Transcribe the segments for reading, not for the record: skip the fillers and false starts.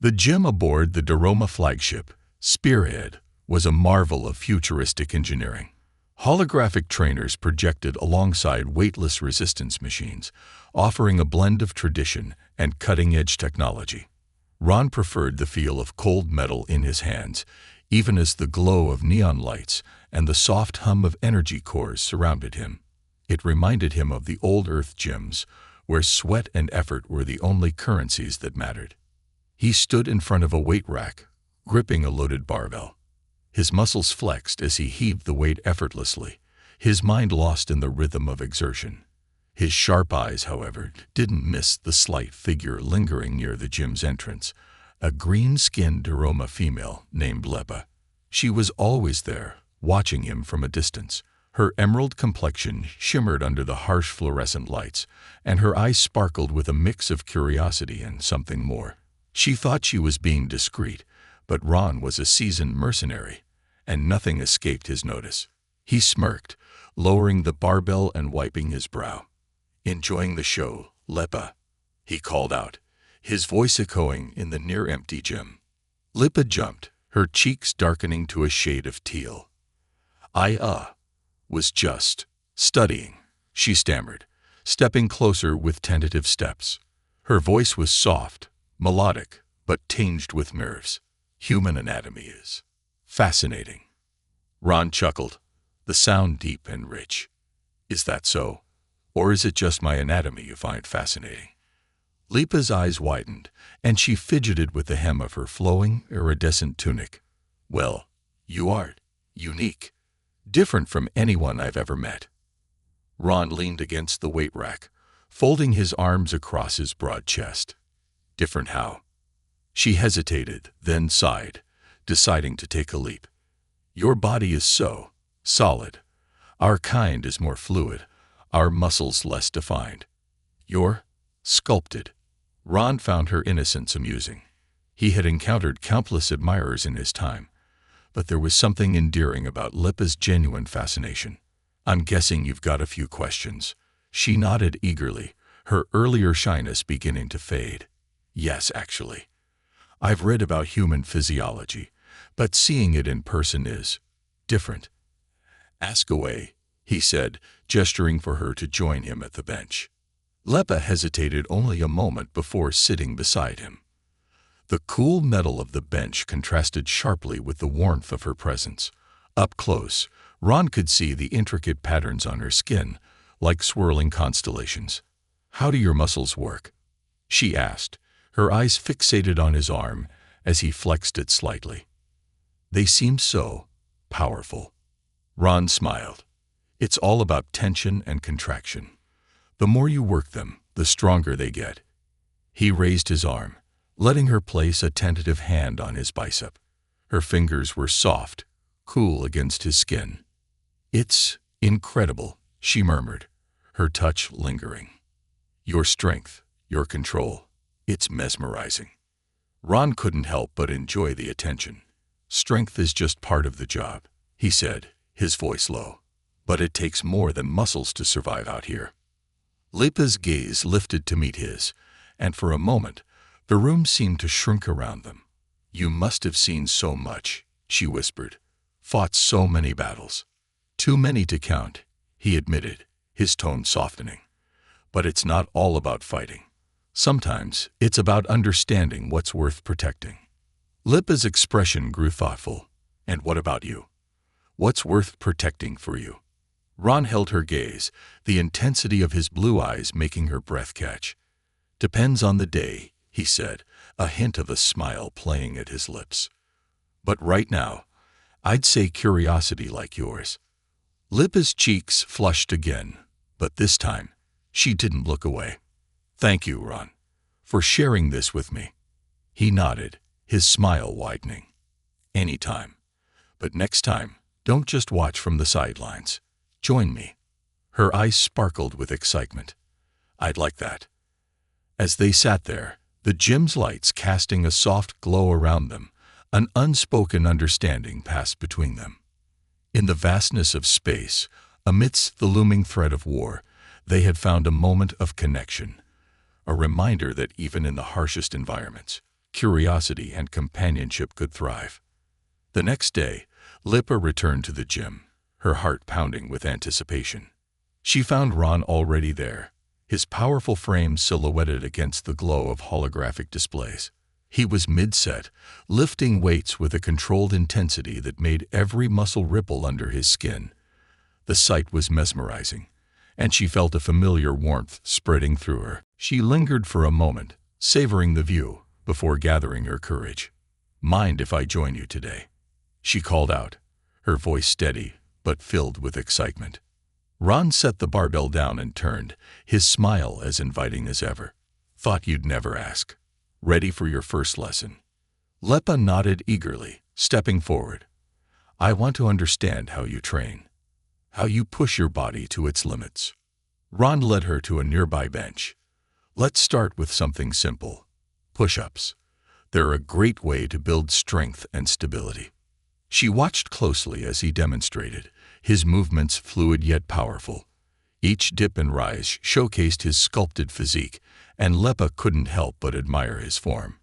The gym aboard the Doroma flagship, Spearhead, was a marvel of futuristic engineering. Holographic trainers projected alongside weightless resistance machines, offering a blend of tradition and cutting-edge technology. Ron preferred the feel of cold metal in his hands, even as the glow of neon lights and the soft hum of energy cores surrounded him. It reminded him of the old Earth gyms, where sweat and effort were the only currencies that mattered. He stood in front of a weight rack, gripping a loaded barbell. His muscles flexed as he heaved the weight effortlessly, his mind lost in the rhythm of exertion. His sharp eyes, however, didn't miss the slight figure lingering near the gym's entrance, a green-skinned Doroma female named Lepa. She was always there, watching him from a distance. Her emerald complexion shimmered under the harsh fluorescent lights, and her eyes sparkled with a mix of curiosity and something more. She thought she was being discreet, but Ron was a seasoned mercenary, and nothing escaped his notice. He smirked, lowering the barbell and wiping his brow. "Enjoying the show, Lepa?" he called out, his voice echoing in the near-empty gym. Lepa jumped, her cheeks darkening to a shade of teal. "I was just studying," she stammered, stepping closer with tentative steps. Her voice was soft, melodic, but tinged with nerves. "Human anatomy is fascinating." Ron chuckled, the sound deep and rich. "Is that so? Or is it just my anatomy you find fascinating?" Lepa's eyes widened, and she fidgeted with the hem of her flowing, iridescent tunic. "Well, you are unique. Different from anyone I've ever met." Ron leaned against the weight rack, folding his arms across his broad chest. "Different how?" She hesitated, then sighed, deciding to take a leap. "Your body is so solid. Our kind is more fluid, our muscles less defined. You're sculpted." Ron found her innocence amusing. He had encountered countless admirers in his time, but there was something endearing about Lepa's genuine fascination. "I'm guessing you've got a few questions." She nodded eagerly, her earlier shyness beginning to fade. "Yes, actually. I've read about human physiology, but seeing it in person is different." "Ask away," he said, gesturing for her to join him at the bench. Lepa hesitated only a moment before sitting beside him. The cool metal of the bench contrasted sharply with the warmth of her presence. Up close, Ron could see the intricate patterns on her skin, like swirling constellations. "How do your muscles work?" she asked, her eyes fixated on his arm as he flexed it slightly. "They seem so powerful." Ron smiled. "It's all about tension and contraction. The more you work them, the stronger they get." He raised his arm, letting her place a tentative hand on his bicep. Her fingers were soft, cool against his skin. "It's incredible," she murmured, her touch lingering. "Your strength, your control, it's mesmerizing." Ron couldn't help but enjoy the attention. "Strength is just part of the job," he said, his voice low. "But it takes more than muscles to survive out here." Lepa's gaze lifted to meet his, and for a moment, the room seemed to shrink around them. "You must have seen so much," she whispered. "Fought so many battles." "Too many to count," he admitted, his tone softening. "But it's not all about fighting. Sometimes it's about understanding what's worth protecting." Lepa's expression grew thoughtful. "And what about you? What's worth protecting for you?" Ron held her gaze, the intensity of his blue eyes making her breath catch. "Depends on the day," he said, a hint of a smile playing at his lips. "But right now, I'd say curiosity like yours." Lepa's cheeks flushed again, but this time, she didn't look away. "Thank you, Ron, for sharing this with me." He nodded, his smile widening. "Anytime. But next time, don't just watch from the sidelines. Join me." Her eyes sparkled with excitement. "I'd like that." As they sat there, the gym's lights casting a soft glow around them, an unspoken understanding passed between them. In the vastness of space, amidst the looming threat of war, they had found a moment of connection, a reminder that even in the harshest environments, curiosity and companionship could thrive. The next day, Lipa returned to the gym, her heart pounding with anticipation. She found Ron already there, his powerful frame silhouetted against the glow of holographic displays. He was mid-set, lifting weights with a controlled intensity that made every muscle ripple under his skin. The sight was mesmerizing, and she felt a familiar warmth spreading through her. She lingered for a moment, savoring the view, before gathering her courage. "Mind if I join you today?" she called out, her voice steady but filled with excitement. Ron set the barbell down and turned, his smile as inviting as ever. "Thought you'd never ask. Ready for your first lesson?" Lipa nodded eagerly, stepping forward. "I want to understand how you train, how you push your body to its limits." Ron led her to a nearby bench. "Let's start with something simple. Push-ups. They're a great way to build strength and stability." She watched closely as he demonstrated, his movements fluid yet powerful. Each dip and rise showcased his sculpted physique, and Lipa couldn't help but admire his form.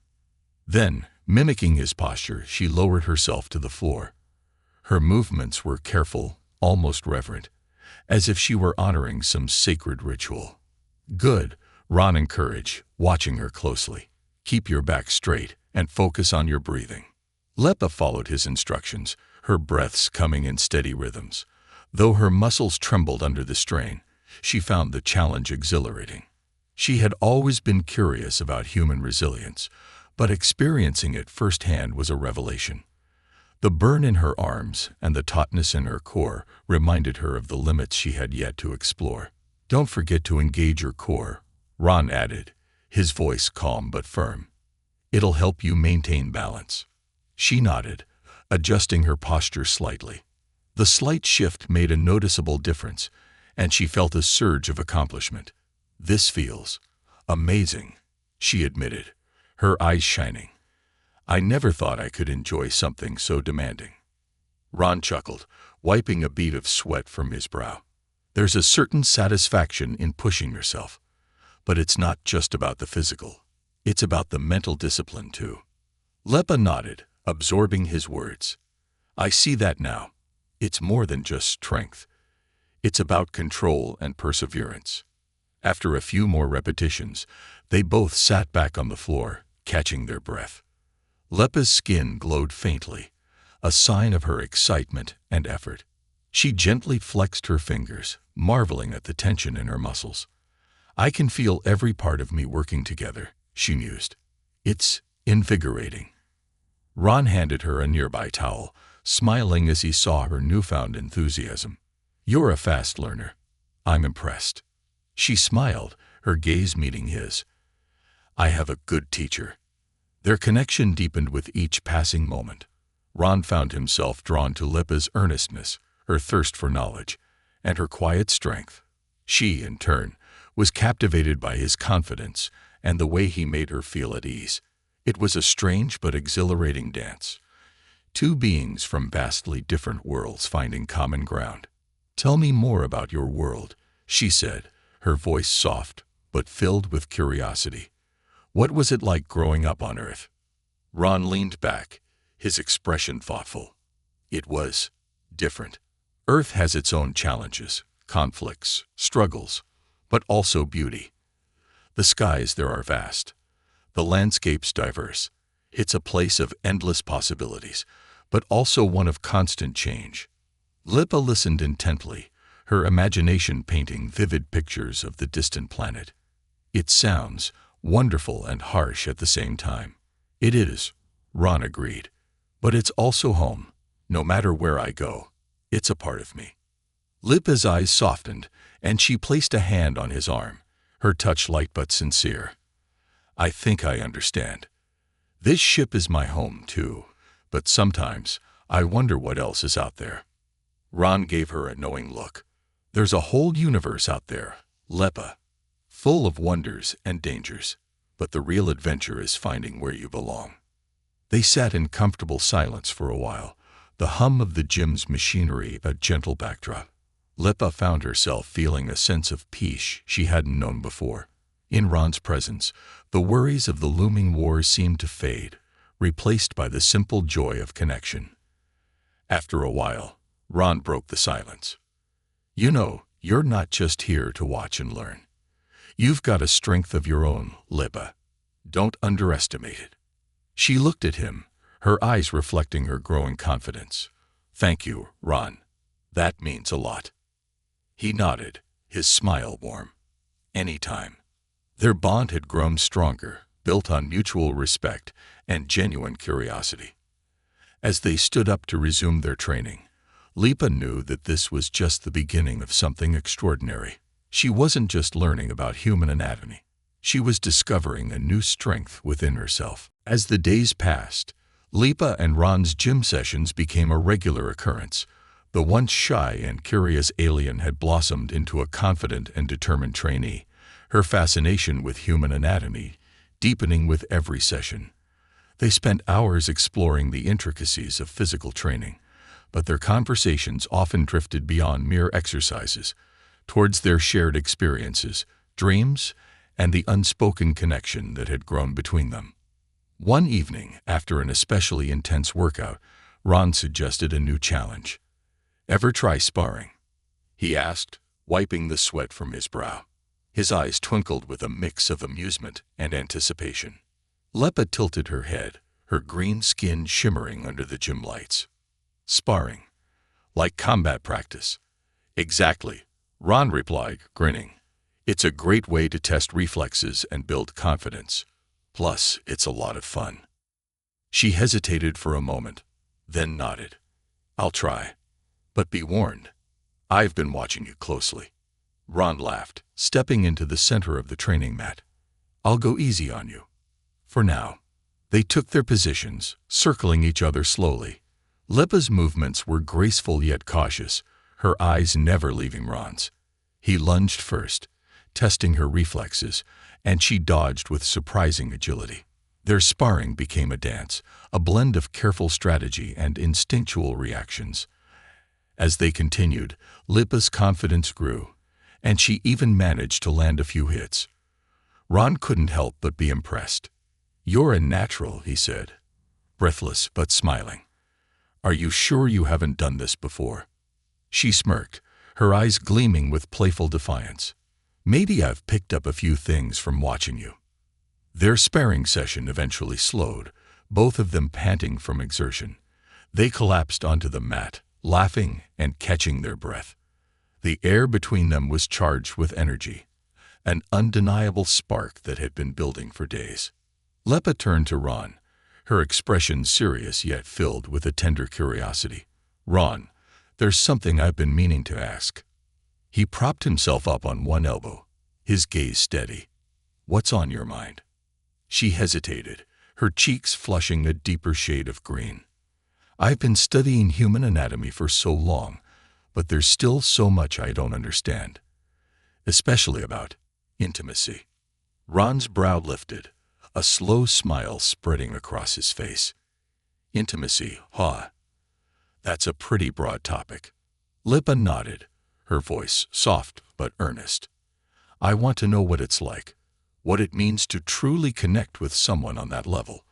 Then, mimicking his posture, she lowered herself to the floor. Her movements were careful, almost reverent, as if she were honoring some sacred ritual. "Good," Ron encouraged, watching her closely. "Keep your back straight and focus on your breathing." Lipa followed his instructions, her breaths coming in steady rhythms. Though her muscles trembled under the strain, she found the challenge exhilarating. She had always been curious about human resilience, but experiencing it firsthand was a revelation. The burn in her arms and the tautness in her core reminded her of the limits she had yet to explore. "Don't forget to engage your core," Ron added, his voice calm but firm. "It'll help you maintain balance." She nodded, adjusting her posture slightly. The slight shift made a noticeable difference, and she felt a surge of accomplishment. "This feels amazing," she admitted, her eyes shining. "I never thought I could enjoy something so demanding." Ron chuckled, wiping a bead of sweat from his brow. "There's a certain satisfaction in pushing yourself, but it's not just about the physical. It's about the mental discipline, too." Lipa nodded, absorbing his words. "I see that now. It's more than just strength. It's about control and perseverance." After a few more repetitions, they both sat back on the floor, catching their breath. Lipa's skin glowed faintly, a sign of her excitement and effort. She gently flexed her fingers, marveling at the tension in her muscles. "I can feel every part of me working together," she mused. "It's invigorating." Ron handed her a nearby towel, smiling as he saw her newfound enthusiasm. "You're a fast learner. I'm impressed." She smiled, her gaze meeting his. "I have a good teacher." Their connection deepened with each passing moment. Ron found himself drawn to Lipa's earnestness, her thirst for knowledge, and her quiet strength. She, in turn, was captivated by his confidence and the way he made her feel at ease. It was a strange but exhilarating dance. Two beings from vastly different worlds finding common ground. "Tell me more about your world," she said, her voice soft but filled with curiosity. "What was it like growing up on Earth?" Ron leaned back, his expression thoughtful. "It was different. Earth has its own challenges, conflicts, struggles, but also beauty. The skies there are vast. The landscape's diverse. It's a place of endless possibilities, but also one of constant change." Lipa listened intently, her imagination painting vivid pictures of the distant planet. "It sounds wonderful and harsh at the same time." "It is," Ron agreed. "But it's also home. No matter where I go, it's a part of me." Lipa's eyes softened, and she placed a hand on his arm, her touch light but sincere. "I think I understand. This ship is my home, too, but sometimes I wonder what else is out there." Ron gave her a knowing look. "There's a whole universe out there, Lipa, full of wonders and dangers, but the real adventure is finding where you belong." They sat in comfortable silence for a while, the hum of the gym's machinery a gentle backdrop. Lipa found herself feeling a sense of peace she hadn't known before. In Ron's presence, the worries of the looming war seemed to fade, replaced by the simple joy of connection. After a while, Ron broke the silence. "You know, you're not just here to watch and learn. You've got a strength of your own, Lipa. Don't underestimate it." She looked at him, her eyes reflecting her growing confidence. "Thank you, Ron. That means a lot." He nodded, his smile warm. "Anytime." Their bond had grown stronger, built on mutual respect and genuine curiosity. As they stood up to resume their training, Lipa knew that this was just the beginning of something extraordinary. She wasn't just learning about human anatomy. She was discovering a new strength within herself. As the days passed, Lipa and Ron's gym sessions became a regular occurrence. The once shy and curious alien had blossomed into a confident and determined trainee, her fascination with human anatomy deepening with every session. They spent hours exploring the intricacies of physical training, but their conversations often drifted beyond mere exercises, towards their shared experiences, dreams, and the unspoken connection that had grown between them. One evening, after an especially intense workout, Ron suggested a new challenge. "Ever try sparring?" he asked, wiping the sweat from his brow. His eyes twinkled with a mix of amusement and anticipation. Lipa tilted her head, her green skin shimmering under the gym lights. "Sparring? Like combat practice?" "Exactly," Ron replied, grinning. "It's a great way to test reflexes and build confidence. Plus, it's a lot of fun." She hesitated for a moment, then nodded. "I'll try. But be warned, I've been watching you closely." Ron laughed, stepping into the center of the training mat. "I'll go easy on you. For now." They took their positions, circling each other slowly. Lipa's movements were graceful yet cautious, her eyes never leaving Ron's. He lunged first, testing her reflexes, and she dodged with surprising agility. Their sparring became a dance, a blend of careful strategy and instinctual reactions. As they continued, Lipa's confidence grew, and she even managed to land a few hits. Ron couldn't help but be impressed. "You're a natural," he said, breathless but smiling. "Are you sure you haven't done this before?" She smirked, her eyes gleaming with playful defiance. "Maybe I've picked up a few things from watching you." Their sparring session eventually slowed, both of them panting from exertion. They collapsed onto the mat, laughing and catching their breath. The air between them was charged with energy, an undeniable spark that had been building for days. Lipa turned to Ron, her expression serious yet filled with a tender curiosity. "Ron, there's something I've been meaning to ask." He propped himself up on one elbow, his gaze steady. "What's on your mind?" She hesitated, her cheeks flushing a deeper shade of green. "I've been studying human anatomy for so long, but there's still so much I don't understand. Especially about intimacy." Ron's brow lifted, a slow smile spreading across his face. "Intimacy, huh? That's a pretty broad topic." Lipa nodded, her voice soft but earnest. "I want to know what it's like, what it means to truly connect with someone on that level.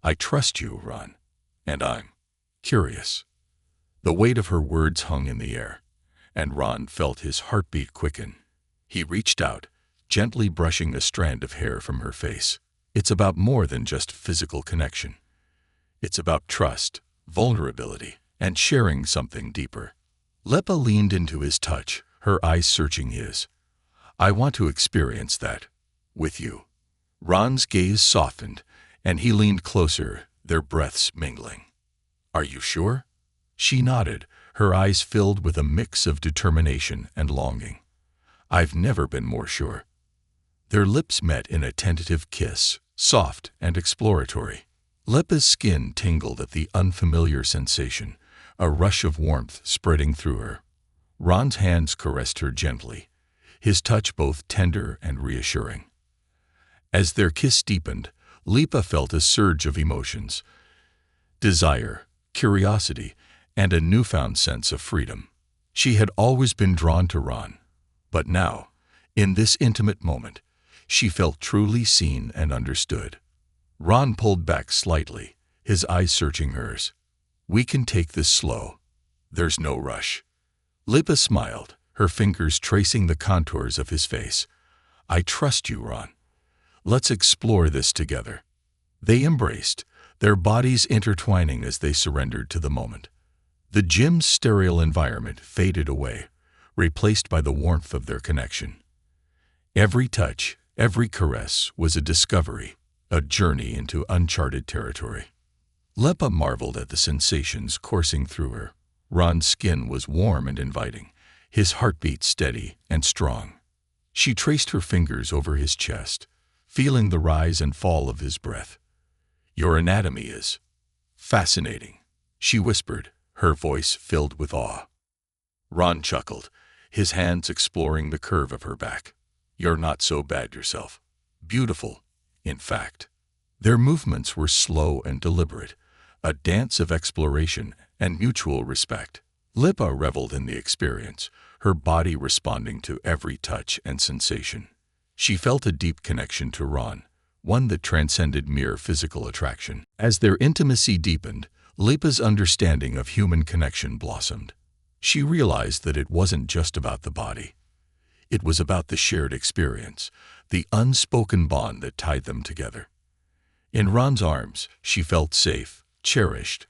I trust you, Ron, and I'm curious." The weight of her words hung in the air, and Ron felt his heartbeat quicken. He reached out, gently brushing a strand of hair from her face. "It's about more than just physical connection. It's about trust, vulnerability, and sharing something deeper." Lipa leaned into his touch, her eyes searching his. "I want to experience that with you." Ron's gaze softened, and he leaned closer, their breaths mingling. "Are you sure?" She nodded, her eyes filled with a mix of determination and longing. "I've never been more sure." Their lips met in a tentative kiss, soft and exploratory. Lipa's skin tingled at the unfamiliar sensation, a rush of warmth spreading through her. Ron's hands caressed her gently, his touch both tender and reassuring. As their kiss deepened, Lipa felt a surge of emotions: desire, curiosity, and a newfound sense of freedom. She had always been drawn to Ron, but now, in this intimate moment, She felt truly seen and understood. Ron pulled back slightly, his eyes searching hers. "We can take this slow. There's no rush." Lipa smiled, her fingers tracing the contours of his face. "I trust you, Ron. Let's explore this together." They embraced, their bodies intertwining as they surrendered to the moment. The gym's sterile environment faded away, replaced by the warmth of their connection. Every touch, every caress was a discovery, a journey into uncharted territory. Lipa marveled at the sensations coursing through her. Ron's skin was warm and inviting, his heartbeat steady and strong. She traced her fingers over his chest, feeling the rise and fall of his breath. "Your anatomy is fascinating," she whispered, her voice filled with awe. Ron chuckled, his hands exploring the curve of her back. "You're not so bad yourself. Beautiful, in fact." Their movements were slow and deliberate, a dance of exploration and mutual respect. Lipa reveled in the experience, her body responding to every touch and sensation. She felt a deep connection to Ron, one that transcended mere physical attraction. As their intimacy deepened, Lipa's understanding of human connection blossomed. She realized that it wasn't just about the body. It was about the shared experience, the unspoken bond that tied them together. In Ron's arms, she felt safe, cherished,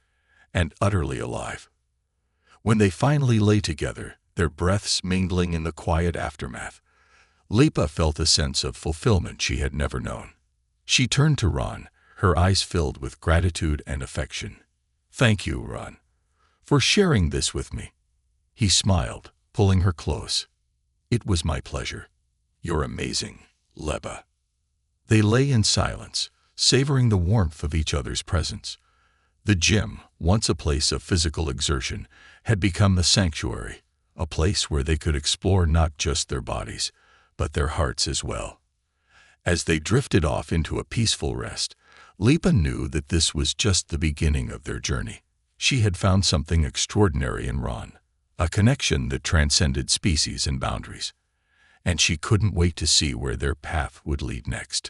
and utterly alive. When they finally lay together, their breaths mingling in the quiet aftermath, Lipa felt a sense of fulfillment she had never known. She turned to Ron, her eyes filled with gratitude and affection. "Thank you, Ron, for sharing this with me." He smiled, pulling her close. "It was my pleasure. You're amazing, Lipa." They lay in silence, savoring the warmth of each other's presence. The gym, once a place of physical exertion, had become a sanctuary, a place where they could explore not just their bodies, but their hearts as well. As they drifted off into a peaceful rest, Lipa knew that this was just the beginning of their journey. She had found something extraordinary in Ron, a connection that transcended species and boundaries, and she couldn't wait to see where their path would lead next.